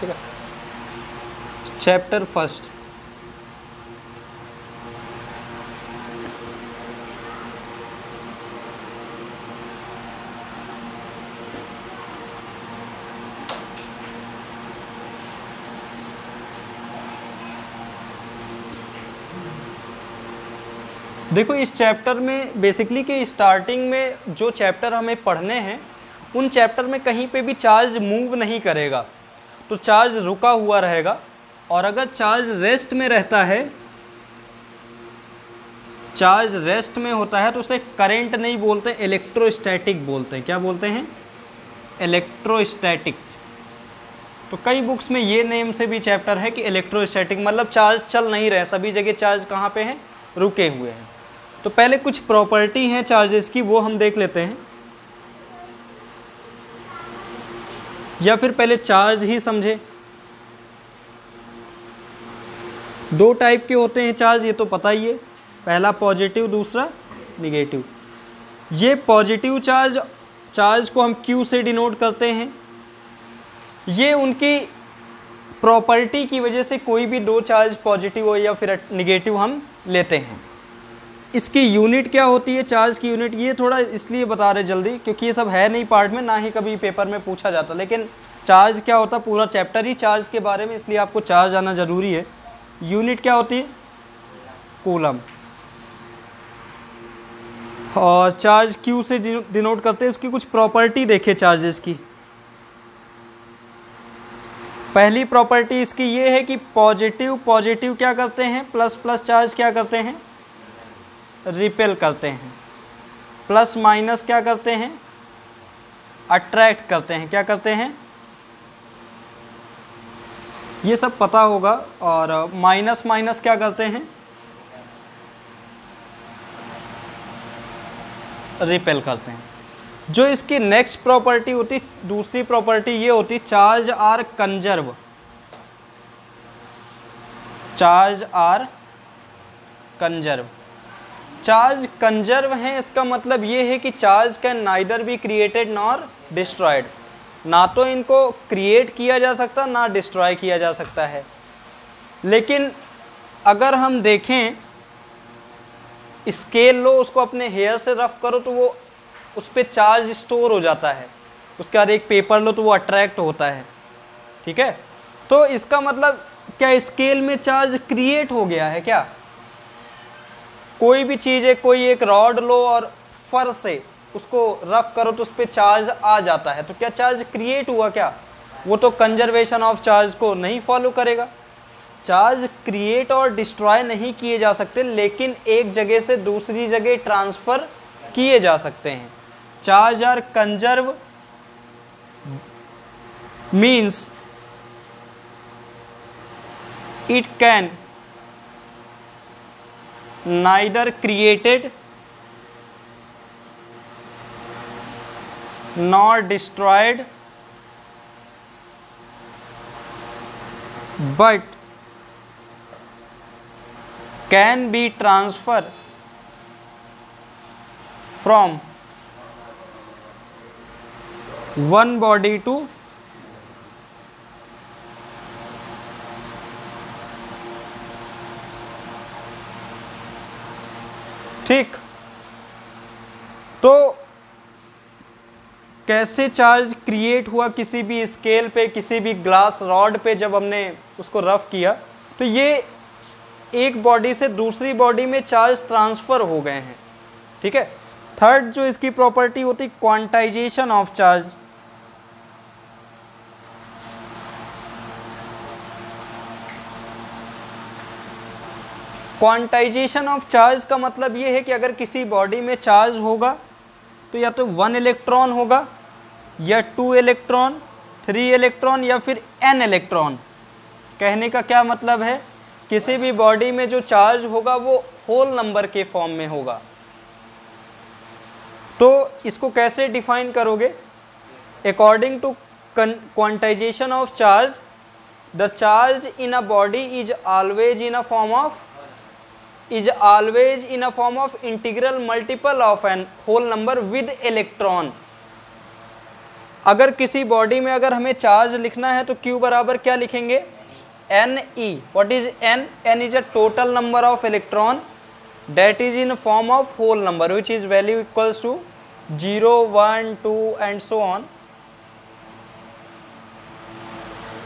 ठीक है। Chapter first, देखो इस चैप्टर में बेसिकली कि स्टार्टिंग में जो चैप्टर हमें पढ़ने हैं उन चैप्टर में कहीं पे भी चार्ज मूव नहीं करेगा, तो चार्ज रुका हुआ रहेगा। और अगर चार्ज रेस्ट में रहता है, चार्ज रेस्ट में होता है तो उसे करंट नहीं बोलते, इलेक्ट्रोस्टैटिक बोलते हैं। क्या बोलते हैं? इलेक्ट्रोस्टैटिक। तो कई बुक्स में ये नेम से भी चैप्टर है कि इलेक्ट्रोस्टैटिक, मतलब चार्ज चल नहीं रहे, सभी जगह चार्ज कहाँ पे हैं? रुके हुए हैं। तो पहले कुछ प्रॉपर्टी हैं चार्जेस की, वो हम देख लेते हैं, या फिर पहले चार्ज ही समझे। दो टाइप के होते हैं चार्ज, ये तो पता ही है, पहला पॉजिटिव, दूसरा निगेटिव। ये पॉजिटिव चार्ज, चार्ज को हम Q से डिनोट करते हैं। ये उनकी प्रॉपर्टी की वजह से कोई भी दो चार्ज पॉजिटिव हो या फिर निगेटिव हम लेते हैं। इसकी यूनिट क्या होती है, चार्ज की यूनिट, ये थोड़ा इसलिए बता रहे जल्दी क्योंकि ये सब है नहीं पार्ट में, ना ही कभी पेपर में पूछा जाता, लेकिन चार्ज क्या होता है, पूरा चैप्टर ही चार्ज के बारे में, इसलिए आपको चार्ज आना जरूरी है। यूनिट क्या होती है? कूलम। और चार्ज Q से डिनोट करते हैं। उसकी कुछ प्रॉपर्टी देखे चार्जेस की। पहली प्रॉपर्टी इसकी ये है कि पॉजिटिव क्या करते हैं? प्लस प्लस चार्ज क्या करते हैं? रिपेल करते हैं। प्लस माइनस क्या करते हैं? अट्रैक्ट करते हैं। क्या करते हैं? ये सब पता होगा। और माइनस माइनस क्या करते हैं? रिपेल करते हैं। जो इसकी नेक्स्ट प्रॉपर्टी होती, दूसरी प्रॉपर्टी ये होती, charge are conserve. Charge are conserve. Charge conserve है, इसका मतलब ये है कि charge can neither be created nor destroyed. ना तो इनको क्रिएट किया जा सकता, ना डिस्ट्रॉय किया जा सकता है। लेकिन अगर हम देखें, स्केल लो, उसको अपने हेयर से रफ करो तो वो उस पर चार्ज स्टोर हो जाता है। उसके बाद एक पेपर लो तो वो अट्रैक्ट होता है। ठीक है, तो इसका मतलब क्या स्केल में चार्ज क्रिएट हो गया है क्या? कोई भी चीज़ है, कोई एक रॉड लो और फर से उसको रफ करो तो उस पर चार्ज आ जाता है, तो क्या चार्ज क्रिएट हुआ क्या? वो तो कंजर्वेशन ऑफ चार्ज को नहीं फॉलो करेगा। चार्ज क्रिएट और डिस्ट्रॉय नहीं किए जा सकते, लेकिन एक जगह से दूसरी जगह ट्रांसफर किए जा सकते हैं। Charge are conserve means it can neither created nor destroyed but can be transferred from one body to ठीक। तो कैसे चार्ज क्रिएट हुआ किसी भी स्केल पे, किसी भी ग्लास रॉड पे, जब हमने उसको रफ किया तो ये एक बॉडी से दूसरी बॉडी में चार्ज ट्रांसफर हो गए हैं। ठीक है। थर्ड जो इसकी प्रॉपर्टी होती, quantization of charge. Quantization of charge का मतलब ये है कि अगर किसी बॉडी में चार्ज होगा तो या तो 1 इलेक्ट्रॉन होगा, या 2 इलेक्ट्रॉन, 3 इलेक्ट्रॉन, या फिर n इलेक्ट्रॉन। कहने का क्या मतलब है, किसी भी बॉडी में जो चार्ज होगा वो होल नंबर के फॉर्म में होगा। तो इसको कैसे डिफाइन करोगे? According to quantization of charge, the charge in a body is always in a form of integral multiple of an whole number with electron। अगर किसी बॉडी में अगर हमें चार्ज लिखना है तो Q बराबर क्या लिखेंगे, Ne. What is N? N is a total number of electron that is in form of whole number which is value equals to 0, 1, 2 and so on.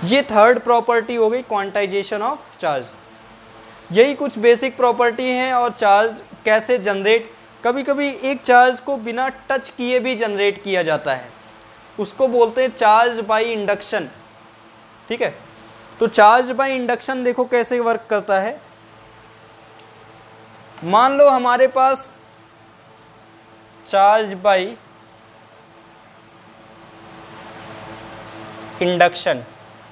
ये थर्ड प्रॉपर्टी हो गई क्वांटाइजेशन ऑफ चार्ज। यही कुछ basic property हैं। और charge कैसे generate, कभी कभी एक चार्ज को बिना टच किए भी जनरेट किया जाता है, उसको बोलते हैं चार्ज बाय इंडक्शन। ठीक है, तो चार्ज बाय इंडक्शन देखो कैसे वर्क करता है। मान लो हमारे पास चार्ज बाय इंडक्शन,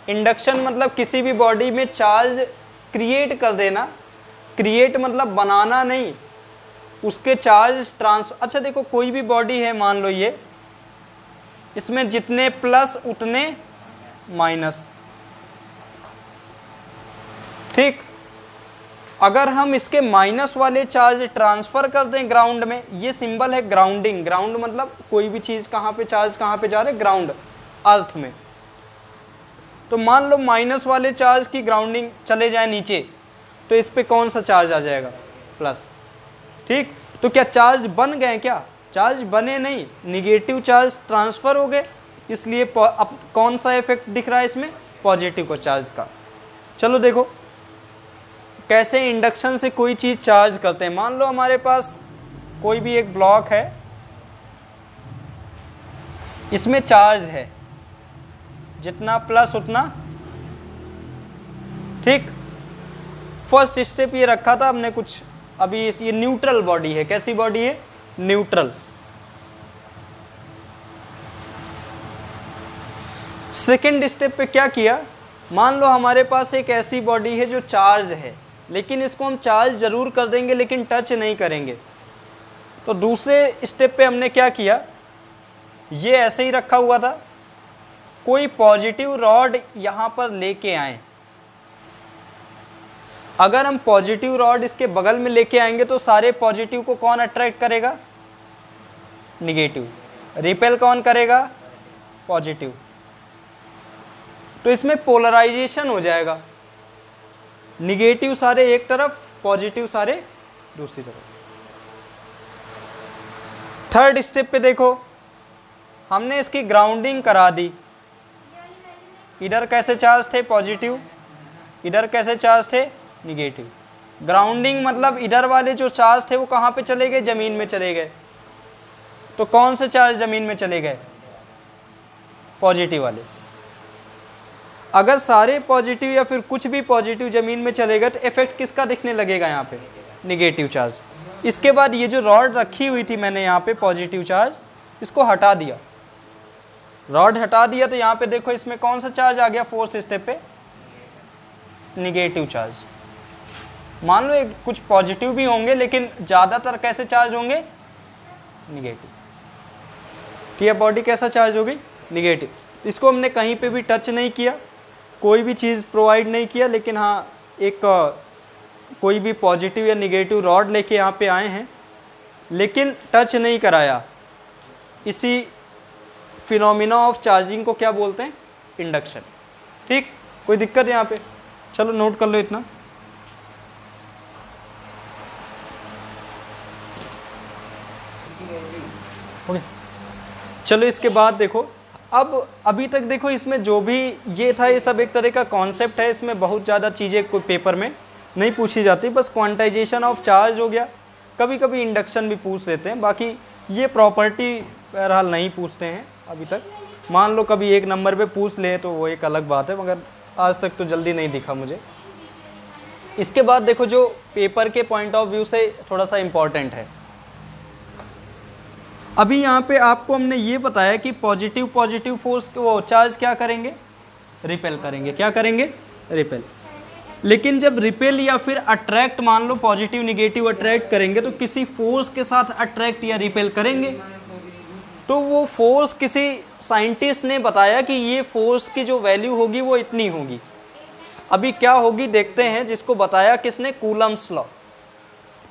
इंडक्शन मतलब किसी भी बॉडी में चार्ज क्रिएट कर देना। क्रिएट मतलब बनाना नहीं, उसके चार्ज अच्छा देखो कोई भी बॉडी है, मान लो ये, इसमें जितने प्लस उतने माइनस। ठीक, अगर हम इसके माइनस वाले चार्ज ट्रांसफर कर दें ग्राउंड में, ये सिंबल है ग्राउंडिंग। ग्राउंड मतलब कोई भी चीज कहां पे चार्ज कहां पे जा रहे, ग्राउंड, अर्थ में। तो मान लो माइनस वाले चार्ज की ग्राउंडिंग चले जाए नीचे, तो इस पे कौन सा चार्ज आ जाएगा, प्लस। ठीक, तो क्या चार्ज बन गए, क्या चार्ज बने नहीं, निगेटिव चार्ज ट्रांसफर हो गए, इसलिए अब कौन सा इफेक्ट दिख रहा है इसमें, पॉजिटिव को चार्ज का। चलो देखो कैसे इंडक्शन से कोई चीज चार्ज करते हैं। मान लो हमारे पास कोई भी एक ब्लॉक है, इसमें चार्ज है, जितना प्लस उतना। ठीक, फर्स्ट स्टेप ये रखा था हमने कुछ अभी, ये न्यूट्रल बॉडी है। कैसी बॉडी है, न्यूट्रल। सेकेंड स्टेप पे क्या किया, मान लो हमारे पास एक ऐसी बॉडी है जो चार्ज है, लेकिन इसको हम चार्ज जरूर कर देंगे लेकिन टच नहीं करेंगे। तो दूसरे स्टेप पे हमने क्या किया, ये ऐसे ही रखा हुआ था, कोई पॉजिटिव रॉड यहां पर लेके आए। अगर हम पॉजिटिव रॉड इसके बगल में लेके आएंगे तो सारे पॉजिटिव को कौन अट्रैक्ट करेगा, निगेटिव। रिपेल कौन करेगा, पॉजिटिव। तो इसमें पोलराइजेशन हो जाएगा, निगेटिव सारे एक तरफ, पॉजिटिव सारे दूसरी तरफ। थर्ड स्टेप पे देखो, हमने इसकी ग्राउंडिंग करा दी। इधर कैसे चार्ज थे, पॉजिटिव, इधर कैसे चार्ज थे, निगेटिव। ग्राउंडिंग मतलब इधर वाले जो चार्ज थे वो कहां पे चले गए, जमीन में चले गए। तो कौन से चार्ज जमीन में चले गए, पॉजिटिव वाले। अगर सारे पॉजिटिव या फिर कुछ भी पॉजिटिव जमीन में चले गए तो इफेक्ट किसका दिखने लगेगा, यहाँ पे निगेटिव चार्ज। इसके बाद ये जो रॉड रखी हुई थी मैंने यहाँ पे पॉजिटिव चार्ज, इसको हटा दिया, रॉड हटा दिया, तो यहाँ पे देखो इसमें कौन सा चार्ज आ गया, फोर्थ स्टेप पे निगेटिव चार्ज। मान लो कुछ पॉजिटिव भी होंगे लेकिन ज्यादातर कैसे चार्ज होंगे, निगेटिव। तो यह बॉडी कैसा चार्ज होगी, निगेटिव। इसको हमने कहीं पे भी टच नहीं किया, कोई भी चीज़ प्रोवाइड नहीं किया, लेकिन हाँ एक कोई भी पॉजिटिव या निगेटिव रॉड लेके यहाँ पे आए हैं, लेकिन टच नहीं कराया। इसी फिनोमिना ऑफ चार्जिंग को क्या बोलते हैं, इंडक्शन। ठीक, कोई दिक्कत यहाँ पे, चलो नोट कर लो इतना। ओके, चलो इसके बाद देखो, अब अभी तक देखो इसमें जो भी ये था ये सब एक तरह का कॉन्सेप्ट है, इसमें बहुत ज़्यादा चीज़ें कोई पेपर में नहीं पूछी जाती, बस क्वांटाइजेशन ऑफ चार्ज हो गया, कभी कभी इंडक्शन भी पूछ लेते हैं, बाकी ये प्रॉपर्टी बहरहाल नहीं पूछते हैं अभी तक। मान लो कभी एक नंबर पे पूछ ले तो वो एक अलग बात है, मगर आज तक तो जल्दी नहीं दिखा मुझे। इसके बाद देखो जो पेपर के पॉइंट ऑफ व्यू से थोड़ा सा इम्पॉर्टेंट है, अभी यहाँ पे आपको हमने ये बताया कि पॉजिटिव फोर्स वो चार्ज क्या करेंगे, रिपेल करेंगे। क्या करेंगे, रिपेल। लेकिन जब रिपेल या फिर अट्रैक्ट, मान लो पॉजिटिव निगेटिव अट्रैक्ट करेंगे तो किसी फोर्स के साथ अट्रैक्ट या रिपेल करेंगे। तो वो फोर्स किसी साइंटिस्ट ने बताया कि ये फोर्स की जो वैल्यू होगी वो इतनी होगी। अभी क्या होगी देखते हैं, जिसको बताया किसने, कूलम्स लॉ।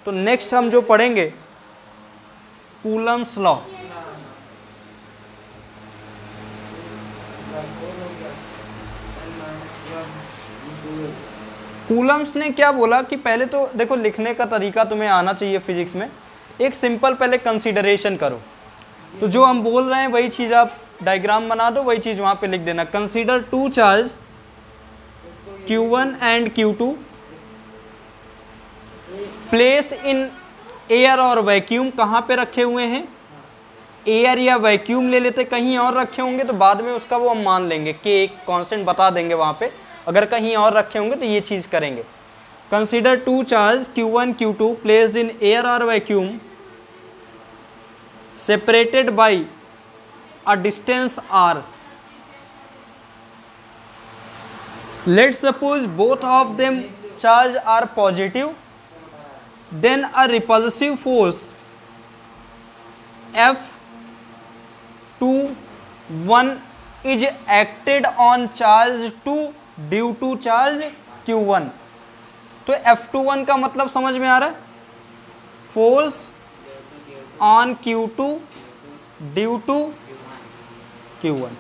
तो नेक्स्ट हम जो पढ़ेंगे कूलम्स लॉ। कूलम्स ने क्या बोला कि पहले तो देखो लिखने का तरीका तुम्हें आना चाहिए फिजिक्स में। एक सिंपल पहले कंसीडरेशन करो, तो जो हम बोल रहे हैं वही चीज आप डायग्राम बना दो, वही चीज वहां पे लिख देना। Consider to charge Q1 and Q2 place in air और वैक्यूम। कहां पे रखे हुए हैं? एयर या वैक्यूम ले लेते, कहीं और रखे होंगे तो बाद में उसका वो हम मान लेंगे कि एक कांस्टेंट बता देंगे वहां पे। अगर कहीं और रखे होंगे तो ये चीज करेंगे। Consider to charge Q1 Q2 placed in air और vacuum separated by a distance r। Let's suppose both of them charge are positive, then a repulsive force F21 is acted on charge 2 due to charge Q1। तो F21 का मतलब समझ में आ रहा है? Force on Q2 due to Q1।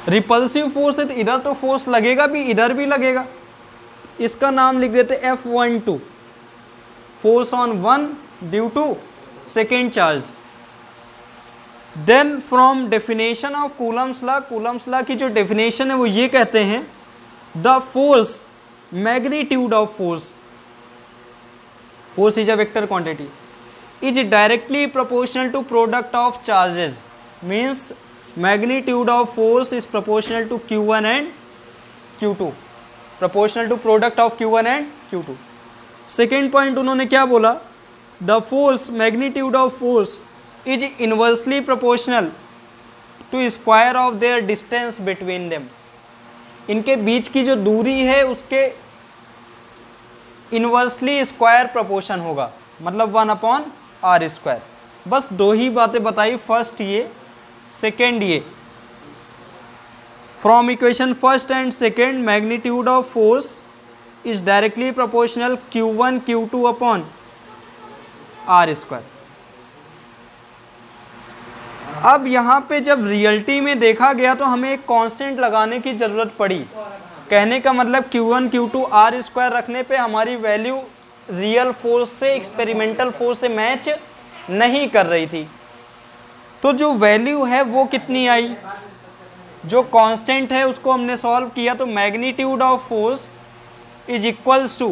Repulsive force है तो इधर तो फोर्स लगेगा भी, इधर भी लगेगा। इसका नाम लिख देते F12, force on 1 due to second charge. Then from definition of Coulomb's law, Coulomb's law की जो डेफिनेशन है वो ये कहते हैं, the force magnitude of force, force is a vector quantity, is directly proportional to product of charges. Means magnitude of force is proportional to Q1 and Q2, proportional to product of Q1 and Q2। Second point उन्होंने क्या बोला? The force magnitude of force is inversely proportional to square of their distance between them. इनके बीच की जो दूरी है उसके इनवर्सली स्क्वायर प्रोपोर्शन होगा, मतलब 1/r²। बस दो ही बातें बताई, फर्स्ट ये, सेकेंड ये। From equation first and second, magnitude of force is directly proportional Q1 Q2 upon r²। अब यहां पे जब रियलिटी में देखा गया तो हमें एक कांस्टेंट लगाने की जरूरत पड़ी। कहने का मतलब Q1 Q2 r² रखने पे हमारी वैल्यू रियल फोर्स से, एक्सपेरिमेंटल फोर्स से मैच नहीं कर रही थी। तो जो वैल्यू है वो कितनी आई? जो कांस्टेंट है उसको हमने सॉल्व किया तो magnitude of force is equals to,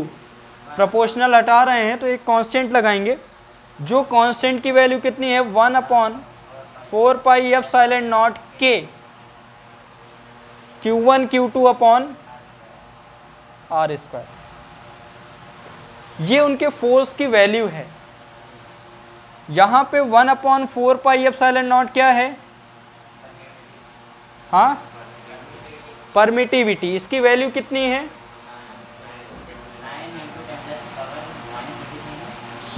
proportional हटा रहे हैं तो एक कांस्टेंट लगाएंगे। जो कांस्टेंट की वैल्यू कितनी है? 1/4πε0 k Q1 Q2 upon r²। ये उनके फोर्स की वैल्यू है। यहां पे 1/4πε0 क्या है? हाँ, परमिटिविटी। इसकी वैल्यू कितनी है?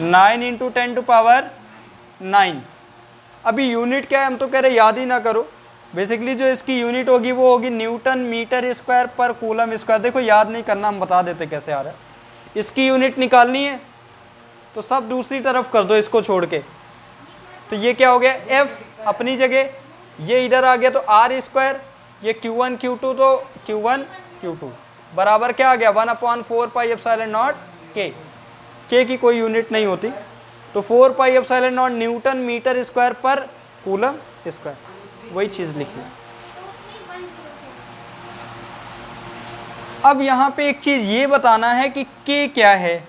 9 × 10⁹। अभी यूनिट क्या है हम तो कह रहे याद ही ना करो। बेसिकली जो इसकी यूनिट होगी वो होगी न्यूटन मीटर स्क्वायर पर कूलम स्क्वायर। देखो याद नहीं करना, हम बता देते कैसे आ रहा है। इसकी यूनिट निकालनी है तो सब दूसरी तरफ कर दो इसको छोड़ के। तो ये क्या हो गया? F अपनी जगह, ये इधर आ गया तो r², ये Q1 Q2 तो Q1 Q2 बराबर क्या आ गया? 1/4πε0 k। k की कोई यूनिट नहीं होती तो 4πε0 न्यूटन मीटर स्क्वायर पर कूलम स्क्वायर, वही चीज लिखी। अब यहां पे एक चीज ये बताना है कि k क्या है।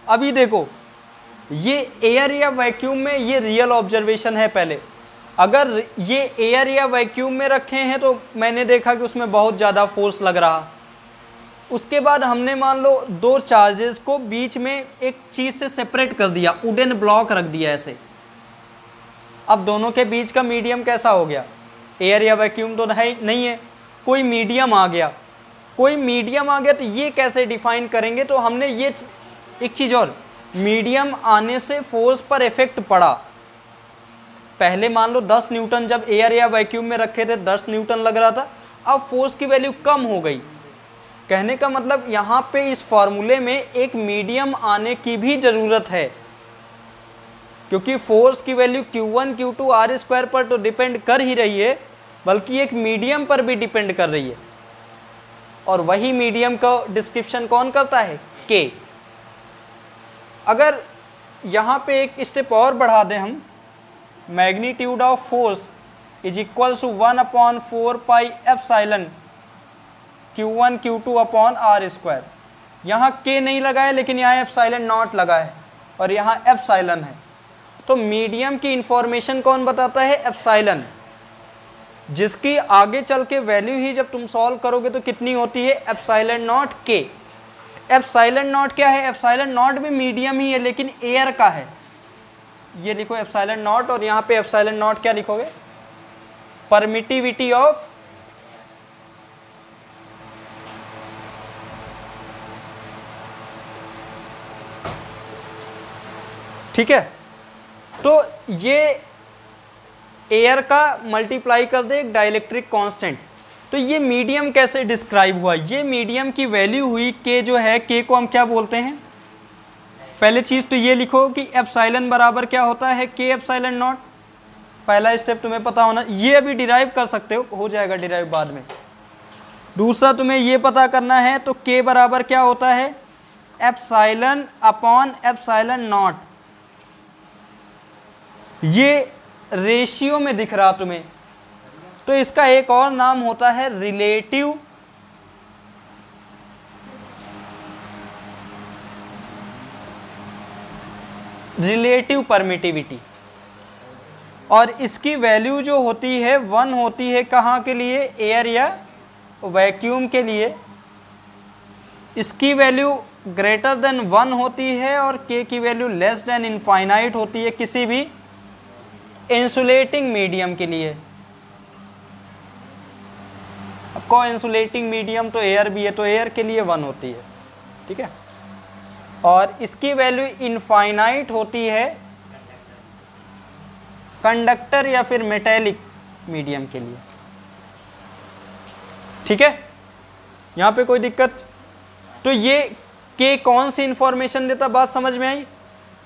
अभी देखो ये एयर या वैक्यूम में, ये रियल ऑब्जर्वेशन है। पहले अगर ये एयर या वैक्यूम में रखे हैं तो मैंने देखा कि उसमें बहुत ज़्यादा फोर्स लग रहा। उसके बाद हमने मान लो दो चार्जेस को बीच में एक चीज़ से सेपरेट कर दिया, वुडन ब्लॉक रख दिया ऐसे। अब दोनों के बीच का मीडियम कैसा हो गया? एयर या वैक्यूम तो नहीं है, कोई मीडियम आ गया। कोई मीडियम आ गया तो ये कैसे डिफाइन करेंगे? तो हमने ये एक चीज़ और, मीडियम आने से फोर्स पर इफेक्ट पड़ा। पहले मान लो 10 न्यूटन जब एयर या वैक्यूम में रखे थे 10 न्यूटन लग रहा था, अब फोर्स की वैल्यू कम हो गई। कहने का मतलब यहां पे इस फॉर्मूले में एक मीडियम आने की भी जरूरत है, क्योंकि फोर्स की value Q1 Q2 are square पर तो डिपेंड कर ही रही है, बल्कि एक मीडियम पर भी डिपेंड कर रही है, और वही मीडियम का डिस्क्रिप्शन कौन करता है? K। अगर यहाँ पे एक स्टेप और बढ़ा दें हम, magnitude of force is equal to 1/4 pi epsilon Q1 Q2 upon R square. यहाँ K नहीं लगा है, लेकिन यहाँ एप्सिलॉन नॉट लगा है और यहाँ एप्सिलॉन है। तो मीडियम की इंफॉर्मेशन कौन बताता है? एप्सिलॉन, जिसकी आगे चल के वैल्यू ही जब तुम सॉल्व करोगे तो कितनी होती है? Epsilon naught K। Epsilon not क्या है? एप्सिलॉन नॉट भी मीडियम ही है, लेकिन एयर का है। ये लिखो एप्सिलॉन नॉट, और यहाँ पे एप्सिलॉन नॉट क्या लिखोगे? परमिटिविटी ऑफ ठीक है। तो ये एयर का मल्टीप्लाई कर दे एक डाइलेक्ट्रिक कांस्टेंट। तो ये मीडियम कैसे डिस्क्राइब हुआ? ये मीडियम की वैल्यू हुई K जो है, K को हम क्या बोलते हैं? पहले चीज तो ये लिखो कि एप्सिलॉन बराबर क्या होता है? K epsilon not. पहला स्टेप तुम्हें पता होना, ये अभी डिराइव कर सकते हो जाएगा डिराइव बाद में। दूसरा तुम्हें ये पता करना है, तो K बराबर क्या होता है? Epsilon upon epsilon not. ये रेशियो में दिख रहा तुम्हें, तो इसका एक और नाम होता है रिलेटिव परमिटिविटी। और इसकी वैल्यू जो होती है 1 होती है कहाँ के लिए? एयर या वैक्यूम के लिए। इसकी वैल्यू ग्रेटर देन 1 होती है और K की वैल्यू लेस देन इनफाइनाइट होती है किसी भी इंसुलेटिंग मीडियम के लिए। अब को इंसुलेटिंग मीडियम तो एयर भी है, तो एयर के लिए 1 होती है, ठीक है। और इसकी वैल्यू इनफाइनाइट होती है कंडक्टर या फिर मेटेलिक मीडियम के लिए, ठीक है। यहां पे कोई दिक्कत? तो ये K कौन सी इंफॉर्मेशन देता? बात समझ में आई?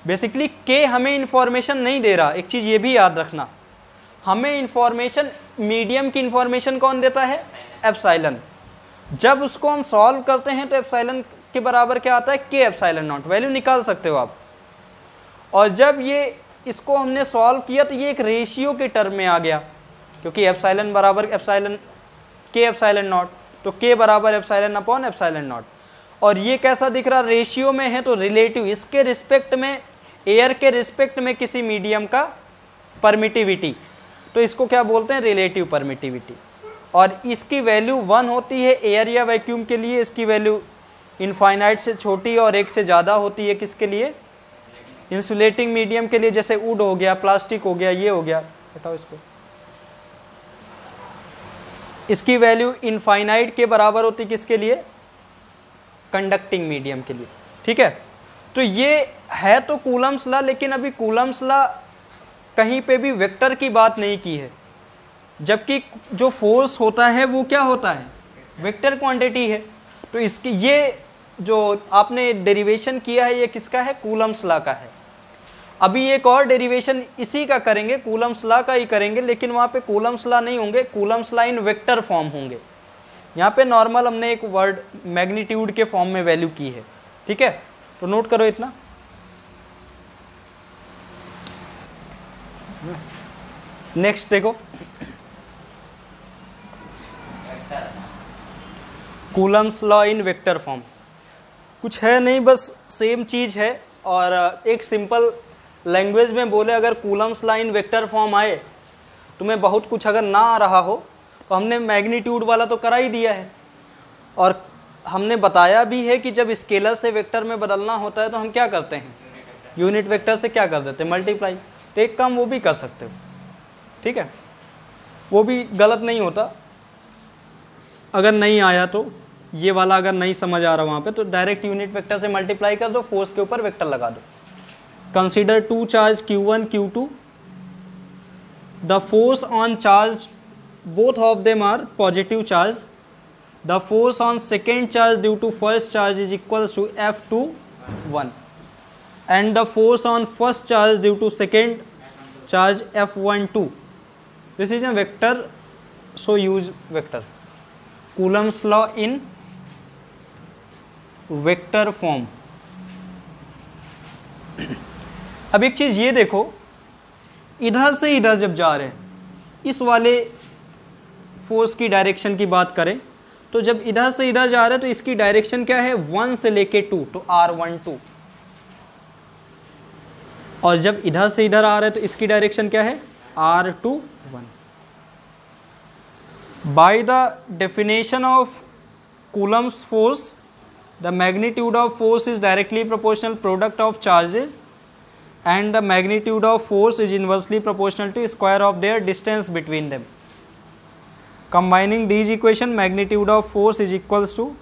बेसिकली K हमें इंफॉर्मेशन नहीं दे रहा। एक चीज ये भी याद रखना, हमें इंफॉर्मेशन, मीडियम की इंफॉर्मेशन कौन देता है? एप्सिलॉन। जब उसको हम सॉल्व करते हैं तो एप्सिलॉन के बराबर क्या आता है? K epsilon not. वैल्यू निकाल सकते हो आप। और जब ये इसको हमने सॉल्व किया तो ये एक रेशियो के टर्म में आ गया, क्योंकि एप्सिलॉन बराबर एप्सिलॉन K एप्सिलॉन नॉट, तो K बराबर एप्सिलॉन अपॉन एप्सिलॉन नॉट। और ये कैसा दिख रहा? रेशियो में है, तो रिलेटिव, इसके रिस्पेक्ट में, एयर के रिस्पेक्ट में किसी मीडियम का परमिटिविटी, तो इसको क्या बोलते हैं? Relative permittivity. और इसकी वैल्यू 1 होती है एयर या वैक्यूम के लिए, इसकी वैल्यू इनफाइनाइट से छोटी और 1 से ज़्यादा होती है किसके लिए? इंसुलेटिंग मीडियम के लिए, जैसे वुड हो गया, प्लास्टिक हो गया, ये हो गया, हटाओ इसको। इसकी वैल्यू इनफाइनाइट के बराबर होती किसके लिए? कंडक्टिंग मीडियम के लिए, ठीक है। तो ये है तो कूलम्स लॉ, लेकिन अभी कूलम्स लॉ कहीं पे भी वेक्टर की बात नहीं की है, जबकि जो फोर्स होता है वो क्या होता है? वेक्टर क्वांटिटी है। तो इसकी ये जो आपने डेरिवेशन किया है, ये किसका है? कूलम्स लॉ का है। अभी एक और डेरिवेशन इसी का करेंगे, कूलम्स लॉ का ही करेंगे, लेकिन वहाँ पे कूलम्स लॉ नहीं होंगे, Coulomb's law in vector form होंगे। यहाँ पे नॉर्मल हमने एक वर्ड मैग्नीट्यूड के फॉर्म में वैल्यू की है, ठीक है। तो नोट करो इतना। नेक्स्ट देखो, Coulomb's law in vector form. कुछ है नहीं, बस सेम चीज है। और एक सिंपल लैंग्वेज में बोले, अगर Coulomb's law in vector form आए, तुम्हें बहुत कुछ अगर ना आ रहा हो, तो हमने मैग्नीट्यूड वाला तो करा ही दिया है, और हमने बताया भी है कि जब स्केलर से वेक्टर में बदलना होता है तो हम क्या करते हैं? यूनिट वेक्टर से क्या कर देते हैं? मल्टीप्लाई। तो एक काम वो भी कर सकते हो, ठीक है, वो भी गलत नहीं होता। अगर नहीं आया तो, ये वाला अगर नहीं समझ आ रहा वहाँ पे, तो डायरेक्ट यूनिट वेक्टर से मल्टीप्लाई कर दो, फोर्स के ऊपर वेक्टर लगा दो। Consider 2 charge Q1 Q2, the force on charge both of them are positive charge, the force on second charge due to first charge is equals to F2 1। and the force on first charge due to second charge F12. This is a vector, so use vector. Coulomb's law in vector form. अब एक चीज ये देखो, इधर से इधर जब जा रहे हैं, इस वाले फोर्स की डायरेक्शन की बात करें तो जब इधर से इधर जा रहे हैं तो इसकी डायरेक्शन क्या है, 1 से लेके 2, तो R12। और जब इधर से इधर आ रहे हैं तो इसकी डायरेक्शन क्या है, R21। By the definition of Coulomb's force, the magnitude of force is directly proportional product of charges and the magnitude of force is inversely proportional to square of their distance between them. Combining these equation, magnitude of force is equals to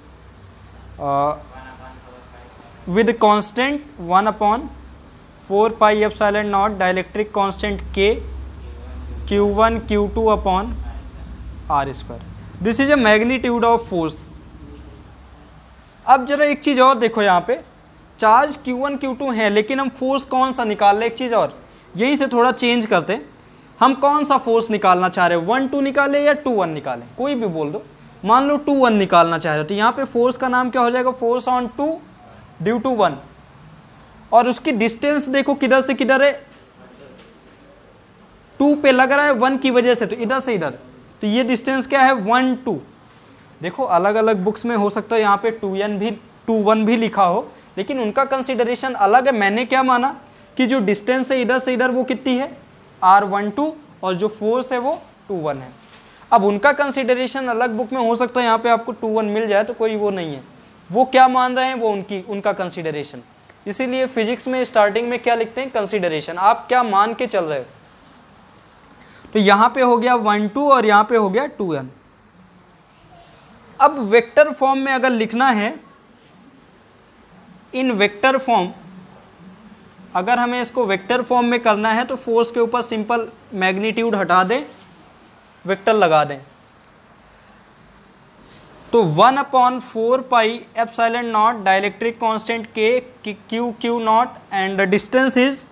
with constant 1 upon 4 pi epsilon naught dielectric constant K Q1 Q2 upon R square. This is a magnitude of force. अब जरा एक चीज और देखो, यहाँ पे charge Q1 Q2 है, लेकिन हम फोर्स कौन सा निकाल रहे, एक चीज और यहीं से थोड़ा चेंज करते हैं, हम कौन सा फोर्स निकालना चाह रहे हैं, 1-2 निकाले या 2-1 निकालें, कोई भी बोल दो। मान लो 2-1 निकालना चाह रहे हो तो यहाँ पे फोर्स का नाम क्या हो जाएगा, फोर्स ऑन 2 ड्यू टू 1, और उसकी डिस्टेंस देखो किधर से किधर है, 2 पे लग रहा है 1 की वजह से, तो इधर से इधर, तो ये डिस्टेंस क्या है 1-2। देखो अलग अलग बुक्स में हो सकता है यहाँ पे 2-1 भी लिखा हो, लेकिन उनका कंसीडरेशन अलग है। मैंने क्या माना कि जो डिस्टेंस है इधर से इधर वो कितनी है, R12, और जो फोर्स है वो 2-1 है। अब उनका कंसीडरेशन अलग बुक में हो सकता है, यहाँ पे आपको 2-1 मिल जाए तो कोई वो नहीं है, वो क्या मान रहे हैं वो उनका कंसीडरेशन। इसीलिए फिजिक्स में स्टार्टिंग में क्या लिखते हैं, कंसीडरेशन, आप क्या मान के चल रहे हो। तो यहाँ पे हो गया 1-2 और यहाँ पे हो गया 2-1। अब वेक्टर फॉर्म में अगर लिखना है, इन वेक्टर फॉर्म, अगर हमें इसको वेक्टर फॉर्म में करना है तो फोर्स के ऊपर सिंपल मैग्नीट्यूड हटा दें, वेक्टर लगा दें, तो 1/4 pi epsilon not dielectric constant K Q not and the distance is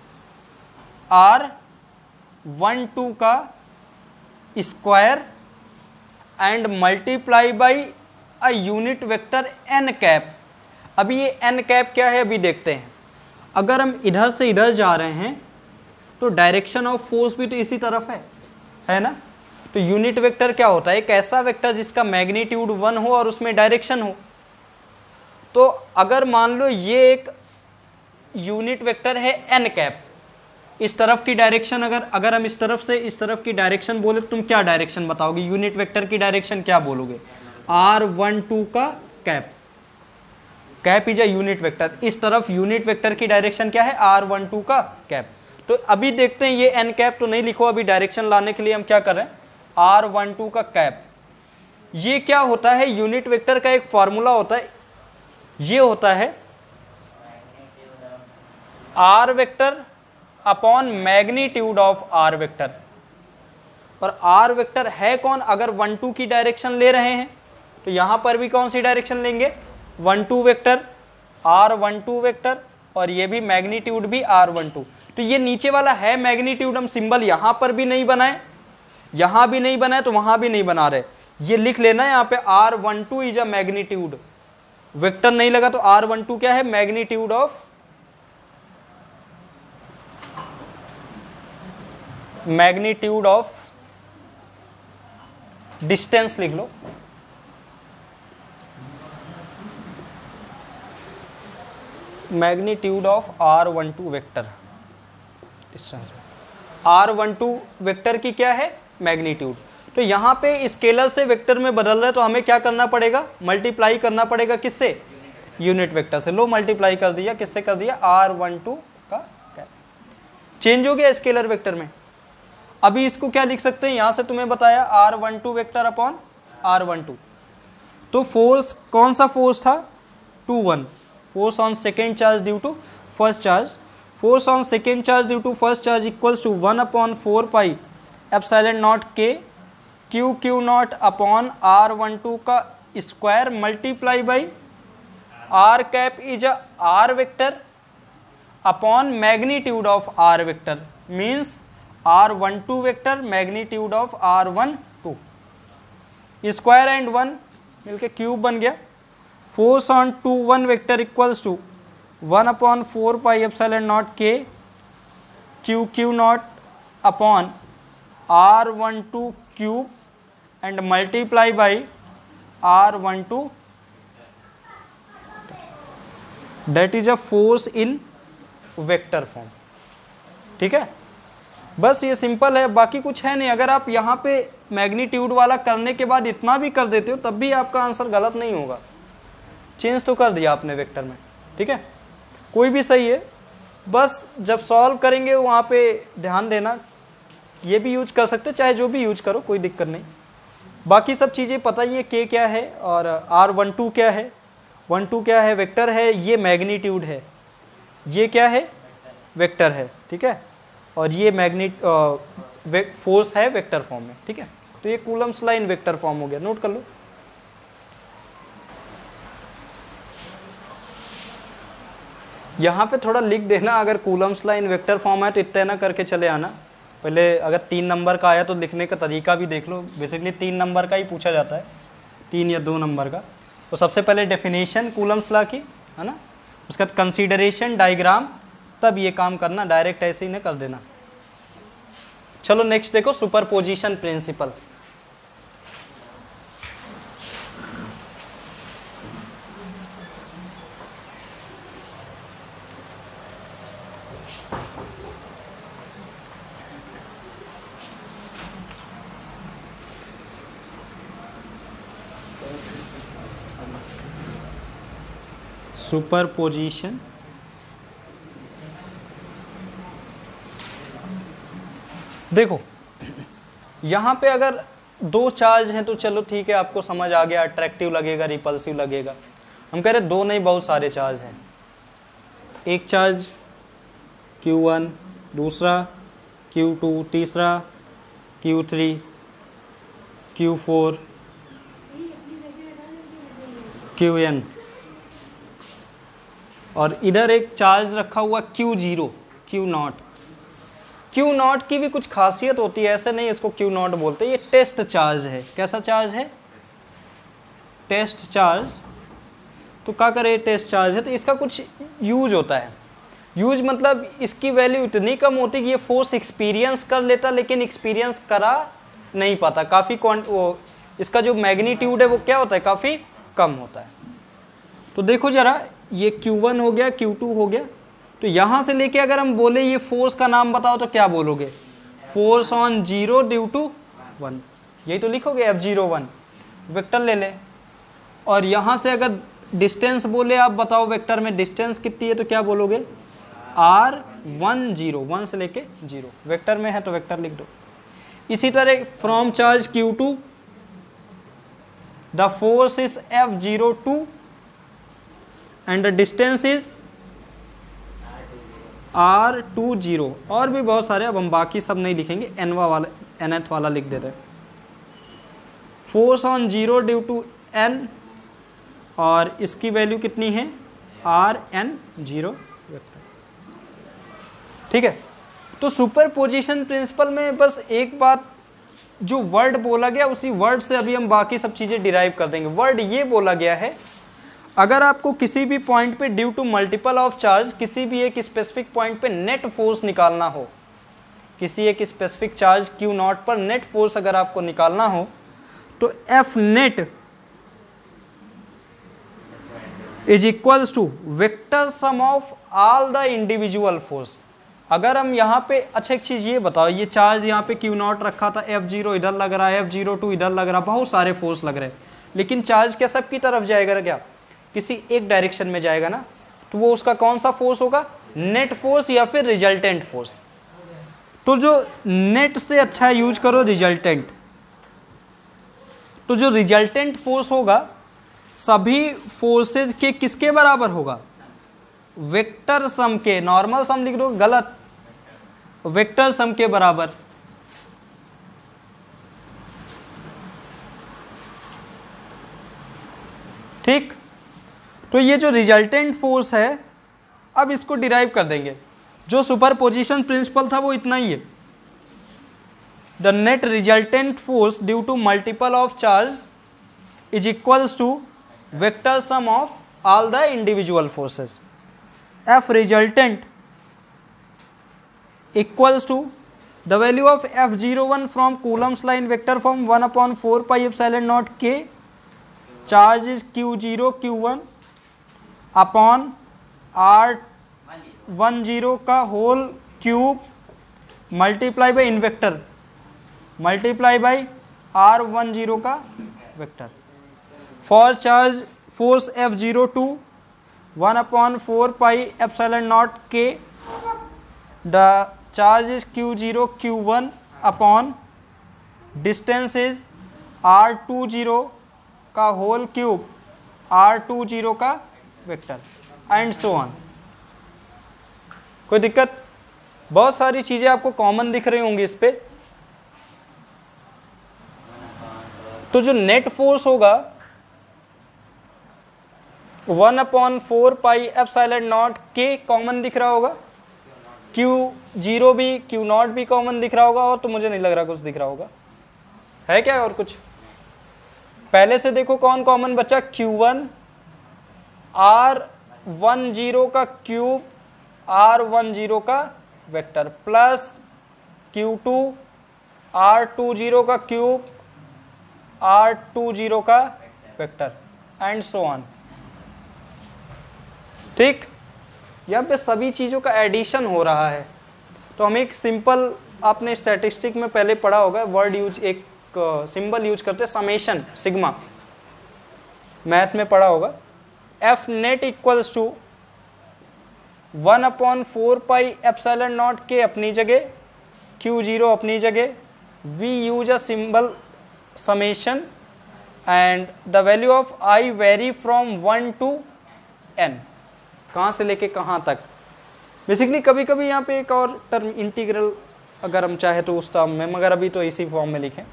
R12 का square and multiply by a unit vector n cap. अभी ये n कैप क्या है अभी देखते हैं। अगर हम इधर से इधर जा रहे हैं तो डायरेक्शन ऑफ फोर्स भी तो इसी तरफ है ना। तो यूनिट वेक्टर क्या होता है, एक ऐसा वेक्टर जिसका मैग्नीट्यूड 1 हो और उसमें डायरेक्शन हो। तो अगर मान लो ये एक यूनिट वेक्टर है n कैप, इस तरफ की डायरेक्शन अगर हम इस तरफ से इस तरफ की डायरेक्शन बोले, तुम क्या डायरेक्शन बताओगे, यूनिट वेक्टर की डायरेक्शन क्या बोलोगे, R12 का cap. Cap is a unit vector, इस तरफ यूनिट वेक्टर की डायरेक्शन क्या है, R12 का कैप। तो अभी देखते हैं, ये n कैप तो नहीं लिखो, अभी डायरेक्शन लाने के लिए हम क्या कर रहे हैं, R12 का कैप। ये क्या होता है, यूनिट वेक्टर का एक फॉर्मूला होता है, ये होता है R vector upon magnitude of R vector. और R वेक्टर है कौन, अगर 1-2 की डायरेक्शन ले रहे हैं तो यहां पर भी कौन सी डायरेक्शन लेंगे, 1-2 वेक्टर, R12 वेक्टर, और ये भी मैग्नीट्यूड भी R12। तो ये नीचे वाला है मैग्नीट्यूड, हम सिंबल यहां पर भी नहीं बनाए, यहां भी नहीं बनाए, तो वहां भी नहीं बना रहे। ये लिख लेना है यहाँ पे, R12 is a magnitude, vector नहीं लगा तो R12 क्या है, मैग्नीट्यूड ऑफ डिस्टेंस लिख लो, magnitude of R12 vector. R12 vector की क्या है, मैग्नीट्यूड। तो यहां पे स्केलर से वेक्टर में बदल रहा है तो हमें क्या करना पड़ेगा, मल्टीप्लाई करना पड़ेगा, किससे, यूनिट वेक्टर से। लो मल्टीप्लाई कर दिया, किससे कर दिया, R12 का कैप। चेंज हो गया स्केलर वेक्टर में। अभी इसको क्या लिख सकते हैं, यहां से तुम्हें बताया R12 वेक्टर अपॉन R12। तो फोर्स कौन सा फोर्स था, 2-1, force on second charge due to first charge. Force on second charge due to first charge equals to 1/4 pi epsilon naught K Q naught upon R12 का square multiply by R cap is a R vector upon magnitude of R vector, means r12 vector magnitude of r12, square and 1 मिलके cube बन गया। Force on 2 1 vector equals to 1/4 pi epsilon naught k q naught upon r12 cube and multiply by r12, that is a force in vector form. ठीक है, बस ये simple है, बाकी कुछ है नहीं। अगर आप यहाँ पे मैग्नीट्यूड वाला करने के बाद इतना भी कर देते हो तब भी आपका आंसर गलत नहीं होगा, चेंज तो कर दिया आपने वेक्टर में। ठीक है, कोई भी सही है, बस जब सॉल्व करेंगे वहाँ पे ध्यान देना, ये भी यूज कर सकते चाहे जो भी यूज करो, कोई दिक्कत नहीं। बाकी सब चीज़ें पता ही है, k क्या है और r12 क्या है, 12 क्या है, वेक्टर है, ये मैग्नीट्यूड है, ये क्या है, वेक्टर है। ठीक है, और ये फोर्स है वेक्टर फॉर्म में। ठीक है, तो ये Coulomb's law in vector form हो गया, नोट कर लो। यहाँ पे थोड़ा लिख देना, अगर Coulomb's law in vector form है तो इतना ना करके चले आना। पहले अगर 3 नंबर का आया तो लिखने का तरीका भी देख लो, बेसिकली 3 नंबर का ही पूछा जाता है, 3 या 2 नंबर का। तो सबसे पहले डेफिनेशन कूलम्स लॉ की, है ना, उसके बाद कंसीडरेशन डायग्राम, तब ये काम करना, डायरेक्ट ऐसे ही ना कर देना। चलो नेक्स्ट देखो, सुपरपोजिशन प्रिंसिपल। सुपरपोजिशन देखो, यहाँ पे अगर 2 चार्ज हैं तो चलो ठीक है, आपको समझ आ गया, अट्रैक्टिव लगेगा, रिपल्सिव लगेगा। हम कह रहे 2 नहीं, बहुत सारे चार्ज हैं। एक चार्ज Q1, दूसरा Q2, तीसरा Q3, Q4, Qn, और इधर एक चार्ज रखा हुआ Q0, Q नॉट की भी कुछ खासियत होती है, ऐसे नहीं इसको Q नॉट बोलते, ये टेस्ट चार्ज है। कैसा चार्ज है? Test charge. तो क्या करे, टेस्ट चार्ज है तो इसका कुछ यूज होता है। यूज मतलब इसकी वैल्यू इतनी कम होती कि ये फोर्स एक्सपीरियंस कर लेता, लेकिन एक्सपीरियंस करा नहीं पाता, काफ़ी वो इसका जो मैग्नीट्यूड है वो क्या होता है, काफ़ी कम होता है। तो देखो जरा, ये Q1 हो गया, Q2 हो गया, तो यहाँ से लेके अगर हम बोले ये फोर्स का नाम बताओ तो क्या बोलोगे? फोर्स ऑन 0 ड्यू टू 1, यही तो लिखोगे, F01 वेक्टर ले ले। और यहाँ से अगर डिस्टेंस बोले आप बताओ वेक्टर में डिस्टेंस कितनी है तो क्या बोलोगे? R10, 1 से लेके 0, वेक्टर में है तो वेक्टर लिख दो। इसी तरह from charge Q2 the force is F02 and the distance is R20, और भी बहुत सारे, अब हम बाकी सब नहीं लिखेंगे, nth वाला लिख देते हैं। Force on 0 due to n, और इसकी वैल्यू कितनी है? Rn0। ठीक है, तो सुपरपोजिशन प्रिंसिपल में बस एक बात, जो वर्ड बोला गया उसी वर्ड से अभी हम बाकी सब चीजें डिराइव कर देंगे। वर्ड ये बोला गया है, अगर आपको किसी भी पॉइंट पे due to multiple of charge किसी भी एक स्पेसिफिक पॉइंट पे नेट फोर्स निकालना हो, किसी एक स्पेसिफिक चार्ज Q0 पर नेट फोर्स अगर आपको निकालना हो, तो F net is equals to vector sum of all the individual force. अगर हम यहाँ पे, अच्छा एक चीज ये बताओ, ये चार्ज यहाँ पे Q0 रखा था, F0 इधर लग रहा है, F02 इधर लग रहा है, बहुत सारे फोर्स लग रहे हैं, लेकिन चार्ज क्या सबकी तरफ जाएगा क्या? किसी एक डायरेक्शन में जाएगा ना, तो वो उसका कौन सा फोर्स होगा? नेट फोर्स या फिर रिजल्टेंट फोर्स। तो जो नेट से अच्छा यूज करो रिजल्टेंट, तो जो रिजल्टेंट फोर्स होगा सभी फोर्सेज के किसके बराबर होगा? वेक्टर सम के। नॉर्मल सम लिख दो, गलत, वेक्टर सम के बराबर। ठीक, तो ये जो रिजल्टेंट फोर्स है अब इसको डिराइव कर देंगे। जो सुपरपोजिशन प्रिंसिपल था वो इतना ही है, the net resultant force due to multiple of charge is equals to vector sum of all the individual forces. F resultant equals to the value of F01 from Coulomb's line vector form 1/4 pi epsilon naught k, charge is Q0 Q1 upon R10 का whole cube multiply by n vector multiply by R10 का vector. For charge force F02 1/4 pi epsilon naught k, the charge is Q0 Q1 upon distance is R20 का whole cube R20 का vector and so on. कोई दिक्कत? बहुत सारी चीजें आपको common दिख रही होंगी इस पे। तो जो नेट फोर्स होगा 1/4 पाई एप्सिलॉन नॉट के कॉमन दिख रहा होगा, Q0 भी Q0 भी कॉमन दिख रहा होगा, और तो मुझे नहीं लग रहा कुछ दिख रहा होगा, है क्या और कुछ? पहले से देखो कौन कॉमन बचा, Q1 R10 का क्यूब R10 का वेक्टर प्लस Q2 R20 का क्यूब R20 का वेक्टर एंड सो ऑन। ठीक, यहाँ पे सभी चीज़ों का एडिशन हो रहा है। तो हम एक सिंपल, आपने स्टैटिस्टिक में पहले पढ़ा होगा, वर्ड यूज, एक सिंबल यूज करते, समेशन सिग्मा, मैथ में पढ़ा होगा। F net equals to 1/4 pi epsilon naught के अपनी जगह, Q0 अपनी जगह, we use a symbol summation and the value of I vary from 1 to n, कहाँ से लेके कहाँ तक। बेसिकली कभी कभी यहाँ पे एक और टर्म इंटीग्रल अगर हम चाहे तो उस टर्म में, मगर अभी तो इसी फॉर्म में लिखें।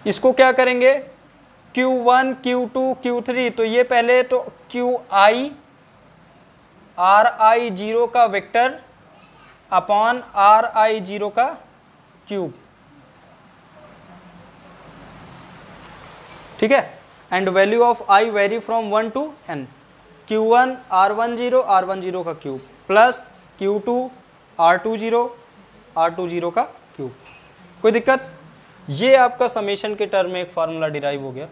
इसको क्या करेंगे, Q1 Q2 Q3, तो ये पहले तो Qi Ri0 का वेक्टर अपॉन Ri0 का क्यूब, ठीक है। And value of I vary from 1 to n, Q1 R10 का क्यूब प्लस Q2 R20 का क्यूब। कोई दिक्कत? ये आपका समेशन के टर्म में एक फार्मूला डिराइव हो गया।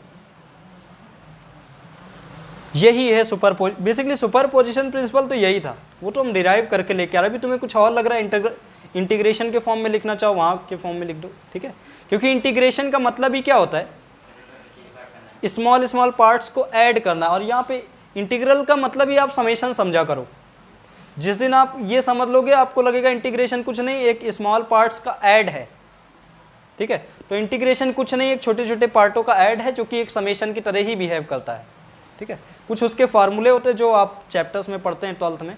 यही है बेसिकली सुपरपोजिशन प्रिंसिपल तो यही था, वो तो हम डिराइव करके लेके आ रहे। अभी तुम्हें कुछ और लग रहा है, इंटीग्रेशन के फॉर्म में लिखना चाहो वहां के फॉर्म में लिख दो, ठीक है। क्योंकि इंटीग्रेशन का मतलब ही क्या होता है, स्मॉल स्मॉल पार्ट्स को ऐड करना, और यहाँ पे इंटीग्रल का मतलब ही आप समेशन समझा करो। जिस दिन आप ये समझ लोगे आपको लगेगा इंटीग्रेशन कुछ नहीं, एक स्मॉल पार्ट्स का ऐड है, ठीक है। तो इंटीग्रेशन कुछ नहीं, एक छोटे छोटे पार्टों का ऐड है जो कि एक समेशन की तरह ही बिहेव करता है, ठीक है। कुछ उसके फार्मूले होते हैं जो आप चैप्टर्स में पढ़ते हैं 12th में,